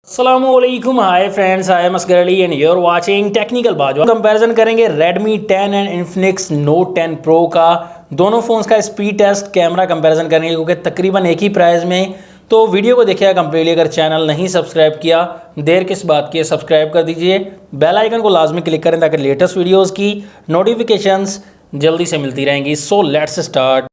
अस्सलामुअलैकुम, hi friends, I am Asgar Ali and you are watching technical Bajwa. Comparison करेंगे Redmi 10 एंड Infinix Note 10 Pro का। दोनों फ़ोन्स का स्पीड टेस्ट कैमरा कंपैरिजन करेंगे क्योंकि तकरीबन एक ही प्राइस में। तो वीडियो को देखिएगा कंप्लीटली। अगर चैनल नहीं सब्सक्राइब किया, देर किस बात की है, सब्सक्राइब कर दीजिए। बेल आइकन को लाजमी क्लिक करें ताकि लेटेस्ट वीडियोज़ की नोटिफिकेशंस जल्दी से मिलती रहेंगी। So let's start.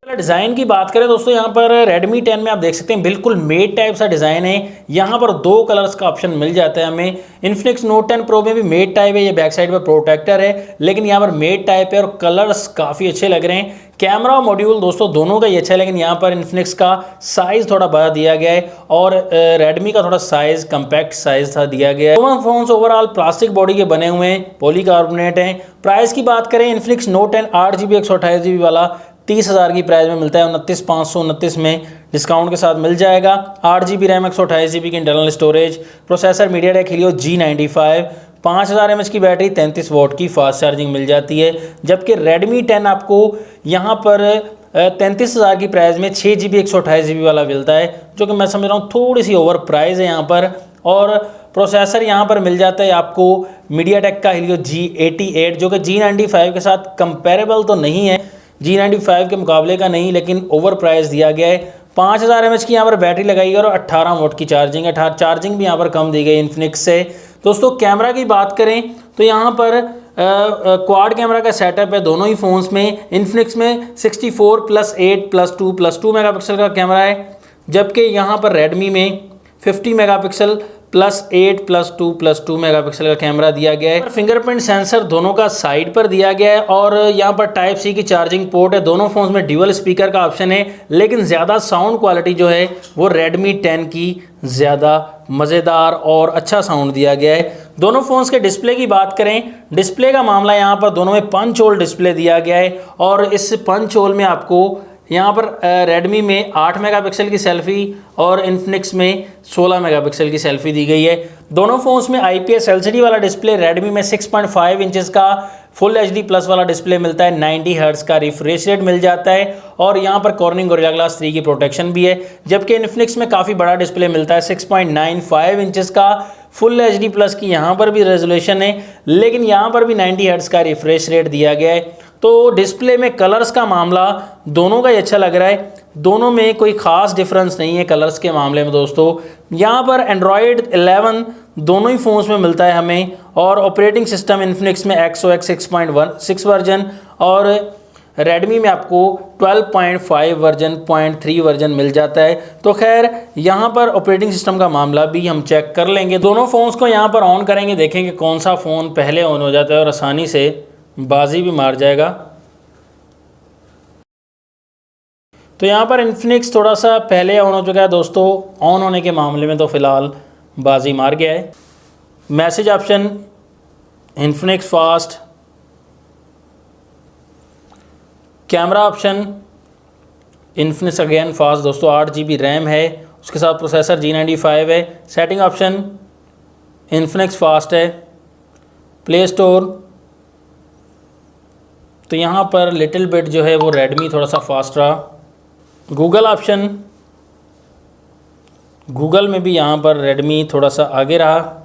डिज़ाइन की बात करें दोस्तों, यहाँ पर Redmi 10 में आप देख सकते हैं बिल्कुल मेट टाइप सा डिज़ाइन है। यहाँ पर दो कलर्स का ऑप्शन मिल जाता है हमें। Infinix Note 10 Pro में भी मेट टाइप है, ये बैक साइड पर प्रोटेक्टर है, लेकिन यहाँ पर मेट टाइप है और कलर्स काफ़ी अच्छे लग रहे हैं। कैमरा और मॉड्यूल दोस्तों दोनों का ही अच्छा है, लेकिन यहाँ पर Infinix का साइज़ थोड़ा बड़ा दिया गया है और Redmi का थोड़ा साइज़ कम्पैक्ट साइज़ था दिया गया है। दोनों फोन्स ओवरऑल प्लास्टिक बॉडी के बने हुए हैं, पॉलीकार्बोनेट हैं। प्राइस की बात करें, Infinix Note 10 8GB 128GB वाला 30,000 की प्राइस में मिलता है। 29,529 में डिस्काउंट के साथ मिल जाएगा। 8GB रैम 128GB की internal storage, processor MediaTek Helio G95, 5000 mAh की बैटरी, 33 वॉट की फास्ट चार्जिंग मिल जाती है। जबकि Redmi 10 आपको यहाँ पर 33,000 की प्राइस में 6GB 128GB वाला मिलता है, जो कि मैं समझ रहा हूँ थोड़ी सी ओवर प्राइस है यहाँ पर। और प्रोसेसर यहाँ पर मिल जाता है आपको MediaTek का Helio G88, जो कि G95 के साथ कंपेरेबल तो नहीं है, G95 के मुकाबले का नहीं, लेकिन ओवर प्राइस दिया गया है। 5000 mAh की यहाँ पर बैटरी लगाई गई और 18 वॉट की चार्जिंग है। चार्जिंग भी यहाँ पर कम दी गई Infinix से। दोस्तों कैमरा की बात करें तो यहाँ पर क्वाड कैमरा का सेटअप है दोनों ही फ़ोन्स में। Infinix में 64+8+2+2 मेगापिक्सल का कैमरा है, जबकि यहाँ पर Redmi में 50 मेगापिक्सल +8+2+2 मेगापिक्सल का कैमरा दिया गया है। फिंगरप्रिंट सेंसर दोनों का साइड पर दिया गया है और यहाँ पर टाइप सी की चार्जिंग पोर्ट है। दोनों फोन्स में ड्यूअल स्पीकर का ऑप्शन है, लेकिन ज़्यादा साउंड क्वालिटी जो है वो Redmi 10 की ज़्यादा मज़ेदार और अच्छा साउंड दिया गया है। दोनों फ़ोन्स के डिस्प्ले की बात करें, डिस्प्ले का मामला यहाँ पर दोनों में पंच होल डिस्प्ले दिया गया है और इस पंच होल में आपको यहाँ पर Redmi में 8 मेगापिक्सल की सेल्फी और Infinix में 16 मेगापिक्सल की सेल्फी दी गई है। दोनों फ़ोन्स में IPS LCD वाला डिस्प्ले, Redmi में 6.5 इंचेस का फुल HD प्लस वाला डिस्प्ले मिलता है, 90 हर्ट्ज़ का रिफ्रेश रेट मिल जाता है और यहाँ पर कॉर्निंग गोरिल्ला ग्लास 3 की प्रोटेक्शन भी है। जबकि Infinix में काफ़ी बड़ा डिस्प्ले मिलता है, 6.95 इंचेस का फुल HD प्लस की यहाँ पर भी रेजोल्यूशन है, लेकिन यहाँ पर भी 90 हर्ट्ज़ का रिफ्रेश रेट दिया गया है। तो डिस्प्ले में कलर्स का मामला दोनों का ही अच्छा लग रहा है, दोनों में कोई ख़ास डिफरेंस नहीं है कलर्स के मामले में। दोस्तों यहाँ पर Android 11 दोनों ही फ़ोन्स में मिलता है हमें और ऑपरेटिंग सिस्टम Infinix में XOS 6.16 वर्जन और Redmi में आपको 12.5 वर्जन 0.3 वर्जन मिल जाता है। तो खैर यहाँ पर ऑपरेटिंग सिस्टम का मामला भी हम चेक कर लेंगे। दोनों फ़ोन्स को यहाँ पर ऑन करेंगे, देखेंगे कौन सा फ़ोन पहले ऑन हो जाता है और आसानी से बाजी भी मार जाएगा। तो यहाँ पर Infinix थोड़ा सा पहले ऑन हो चुका है दोस्तों। ऑन होने के मामले में तो फ़िलहाल बाजी मार गया है। Message option Infinix fast, camera option Infinix again fast दोस्तों, 8GB रैम है, उसके साथ प्रोसेसर G95 है। सेटिंग ऑप्शन Infinix फास्ट है। प्ले स्टोर तो यहाँ पर लिटिल बिट जो है वो Redmi थोड़ा सा फास्ट रहा। गूगल ऑप्शन, गूगल में भी यहाँ पर Redmi थोड़ा सा आगे रहा।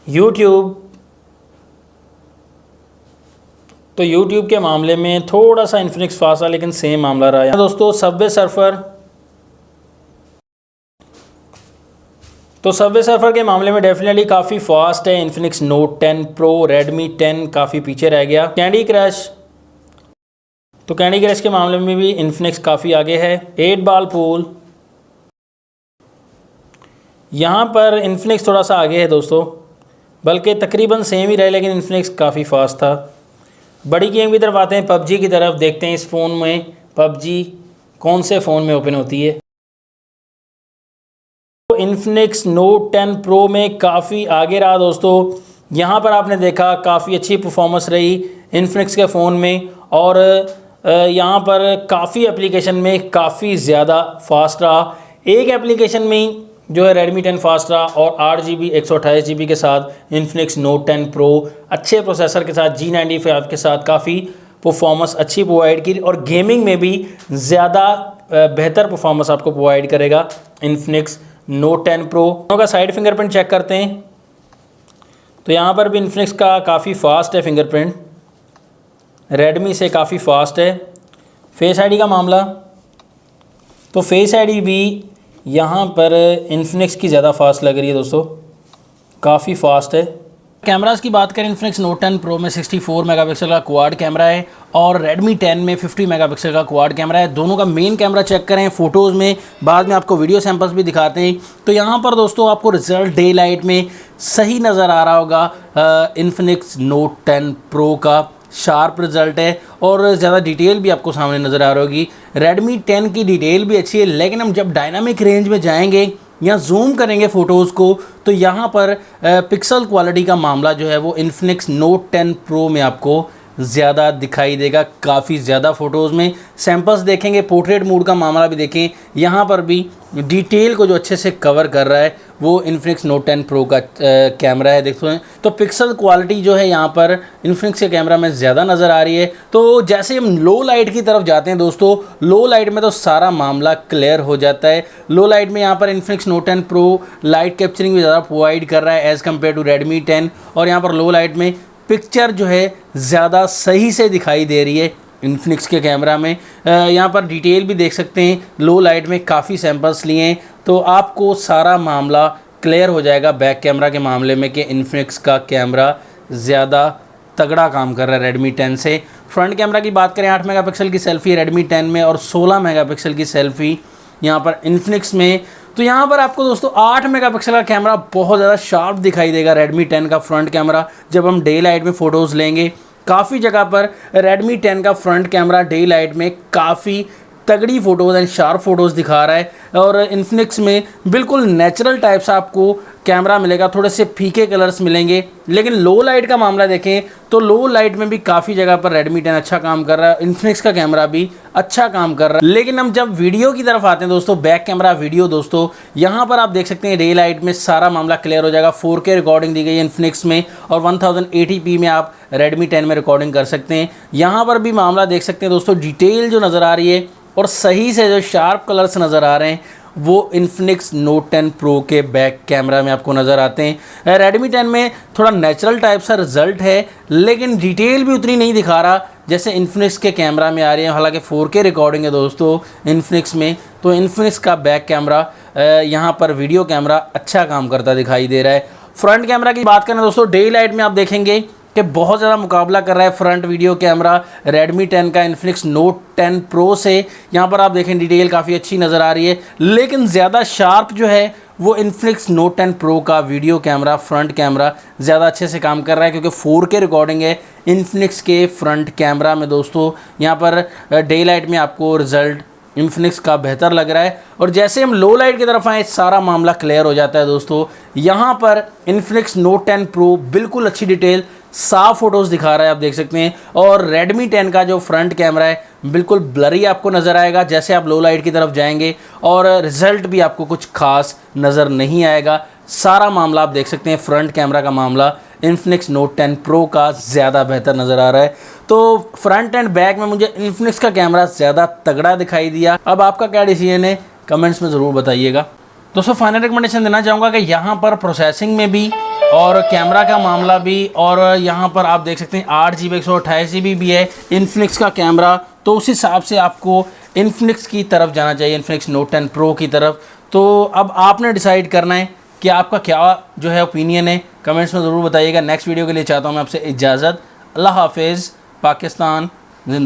यूट्यूब तो यूट्यूब के मामले में थोड़ा सा Infinix फास्ट है, लेकिन सेम मामला रहा है दोस्तों। सबवे सर्फर तो सबवे सर्फर के मामले में डेफिनेटली काफ़ी फास्ट है Infinix Note 10 Pro, Redmi 10 काफ़ी पीछे रह गया। कैंडी क्रश तो कैंडी क्रश के मामले में भी Infinix काफ़ी आगे है। 8 बॉल पूल यहाँ पर Infinix थोड़ा सा आगे है दोस्तों, बल्कि तकरीबन सेम ही रहे, लेकिन Infinix काफ़ी फास्ट था। बड़ी गेम की तरफ आते हैं, PUBG की तरफ। देखते हैं इस फ़ोन में PUBG कौन से फ़ोन में ओपन होती है। तो Infinix Note 10 Pro में काफ़ी आगे रहा दोस्तों। यहाँ पर आपने देखा काफ़ी अच्छी परफॉर्मेंस रही Infinix के फ़ोन में और यहाँ पर काफ़ी एप्लीकेशन में काफ़ी ज़्यादा फास्ट रहा। एक एप्लीकेशन में जो है Redmi 10 फास्ट रहा और 8GB 128GB के साथ Infinix Note 10 Pro अच्छे प्रोसेसर के साथ G95 के साथ काफ़ी परफॉर्मेंस अच्छी प्रोवाइड की और गेमिंग में भी ज़्यादा बेहतर परफॉर्मेंस आपको प्रोवाइड करेगा Infinix Note 10 Pro। दोनों का साइड फिंगरप्रिंट चेक करते हैं तो यहाँ पर भी Infinix का काफ़ी फास्ट है फिंगरप्रिंट, Redmi से काफ़ी फास्ट है। फेस आईडी का मामला तो फेस आईडी भी यहाँ पर Infinix की ज़्यादा फास्ट लग रही है दोस्तों, काफ़ी फास्ट है। कैमरास की बात करें Infinix Note 10 Pro में 64 मेगापिक्सल का क्वाड कैमरा है और Redmi 10 में 50 मेगापिक्सल का क्वाड कैमरा है। दोनों का मेन कैमरा चेक करें फ़ोटोज़ में, बाद में आपको वीडियो सैंपल्स भी दिखाते हैं। तो यहाँ पर दोस्तों आपको रिज़ल्ट डे लाइट में सही नज़र आ रहा होगा। Infinix Note 10 Pro का शार्प रिज़ल्ट है और ज़्यादा डिटेल भी आपको सामने नज़र आ रही होगी। Redmi 10 की डिटेल भी अच्छी है, लेकिन हम जब डायनामिक रेंज में जाएंगे या जूम करेंगे फ़ोटोज़ को तो यहाँ पर पिक्सल क्वालिटी का मामला जो है वो Infinix Note 10 Pro में आपको ज़्यादा दिखाई देगा। काफ़ी ज़्यादा फ़ोटोज़ में सैंपल्स देखेंगे, पोर्ट्रेट मोड का मामला भी देखें, यहाँ पर भी डिटेल को जो अच्छे से कवर कर रहा है वो Infinix Note 10 Pro का कैमरा है। देखते हैं तो पिक्सल क्वालिटी जो है यहाँ पर Infinix के कैमरा में ज़्यादा नज़र आ रही है। तो जैसे हम लो लाइट की तरफ जाते हैं दोस्तों, लो लाइट में तो सारा मामला क्लियर हो जाता है। लो लाइट में यहाँ पर Infinix Note 10 Pro light capturing भी ज़्यादा प्रोवाइड कर रहा है एज़ कम्पेयर टू Redmi 10 और यहाँ पर लो लाइट में पिक्चर जो है ज़्यादा सही से दिखाई दे रही है Infinix के कैमरा में। यहाँ पर डिटेल भी देख सकते हैं, लो लाइट में काफ़ी सैंपल्स लिए हैं तो आपको सारा मामला क्लियर हो जाएगा बैक कैमरा के मामले में कि Infinix का कैमरा ज़्यादा तगड़ा काम कर रहा है Redmi 10 से। फ्रंट कैमरा की बात करें 8 मेगापिक्सल की सेल्फ़ी Redmi 10 में और 16 मेगापिक्सल की सेल्फ़ी यहाँ पर Infinix में। तो यहाँ पर आपको दोस्तों 8 मेगापिक्सल का कैमरा बहुत ज़्यादा शार्प दिखाई देगा Redmi 10 का फ्रंट कैमरा जब हम डे लाइट में फ़ोटोज़ लेंगे। काफ़ी जगह पर Redmi 10 का फ्रंट कैमरा डे लाइट में काफ़ी तगड़ी फ़ोटोज़ एंड शार्प फ़ोटोज़ दिखा रहा है और Infinix में बिल्कुल नेचुरल टाइप से आपको कैमरा मिलेगा, थोड़े से फीके कलर्स मिलेंगे। लेकिन लो लाइट का मामला देखें तो लो लाइट में भी काफ़ी जगह पर Redmi 10 अच्छा काम कर रहा है, Infinix का कैमरा भी अच्छा काम कर रहा है। लेकिन हम जब वीडियो की तरफ आते हैं दोस्तों, बैक कैमरा वीडियो दोस्तों, यहाँ पर आप देख सकते हैं डे लाइट में सारा मामला क्लियर हो जाएगा। 4K रिकॉर्डिंग दी गई है Infinix में और 1080p में आप Redmi 10 में रिकॉर्डिंग कर सकते हैं। यहाँ पर भी मामला देख सकते हैं दोस्तों, डिटेल जो नज़र आ रही है और सही से जो शार्प कलर्स नज़र आ रहे हैं वो Infinix Note 10 Pro के बैक कैमरा में आपको नज़र आते हैं। Redmi 10 में थोड़ा नेचुरल टाइप सा रिज़ल्ट है लेकिन डिटेल भी उतनी नहीं दिखा रहा जैसे Infinix के कैमरा में आ रही है। हालांकि 4K रिकॉर्डिंग है दोस्तों Infinix में, तो Infinix का बैक कैमरा यहाँ पर वीडियो कैमरा अच्छा काम करता दिखाई दे रहा है। फ्रंट कैमरा की बात करें दोस्तों, डे लाइट में आप देखेंगे कि बहुत ज़्यादा मुकाबला कर रहा है फ्रंट वीडियो कैमरा Redmi 10 का Infinix Note 10 Pro से। यहाँ पर आप देखें डिटेल काफ़ी अच्छी नज़र आ रही है लेकिन ज़्यादा शार्प जो है वो Infinix Note 10 Pro का वीडियो कैमरा फ्रंट कैमरा ज़्यादा अच्छे से काम कर रहा है क्योंकि 4K रिकॉर्डिंग है Infinix के फ्रंट कैमरा में दोस्तों। यहाँ पर डे लाइट में आपको रिज़ल्ट Infinix का बेहतर लग रहा है और जैसे हम लो लाइट की तरफ आए सारा मामला क्लियर हो जाता है दोस्तों। यहाँ पर Infinix Note 10 Pro बिल्कुल अच्छी डिटेल साफ फोटोज़ दिखा रहा है, आप देख सकते हैं। और Redmi 10 का जो फ्रंट कैमरा है बिल्कुल ब्लरी आपको नज़र आएगा जैसे आप लो लाइट की तरफ जाएंगे और रिज़ल्ट भी आपको कुछ खास नज़र नहीं आएगा। सारा मामला आप देख सकते हैं, फ्रंट कैमरा का मामला Infinix Note 10 Pro का ज़्यादा बेहतर नज़र आ रहा है। तो फ्रंट एंड बैक में मुझे Infinix का कैमरा ज़्यादा तगड़ा दिखाई दिया। अब आपका क्या डिसीजन है कमेंट्स में ज़रूर बताइएगा। दोस्तों फाइनल रिकमेंडेशन देना चाहूँगा कि यहाँ पर प्रोसेसिंग में भी और कैमरा का मामला भी और यहाँ पर आप देख सकते हैं 8GB 128GB भी है Infinix का कैमरा, तो उस हिसाब से आपको Infinix की तरफ जाना चाहिए, Infinix Note 10 Pro की तरफ। तो अब आपने डिसाइड करना है कि आपका क्या जो है ओपिनियन है, कमेंट्स में ज़रूर बताइएगा। नेक्स्ट वीडियो के लिए चाहता हूँ मैं आपसे इजाज़त। अल्लाह हाफिज़। पाकिस्तान जिंदा।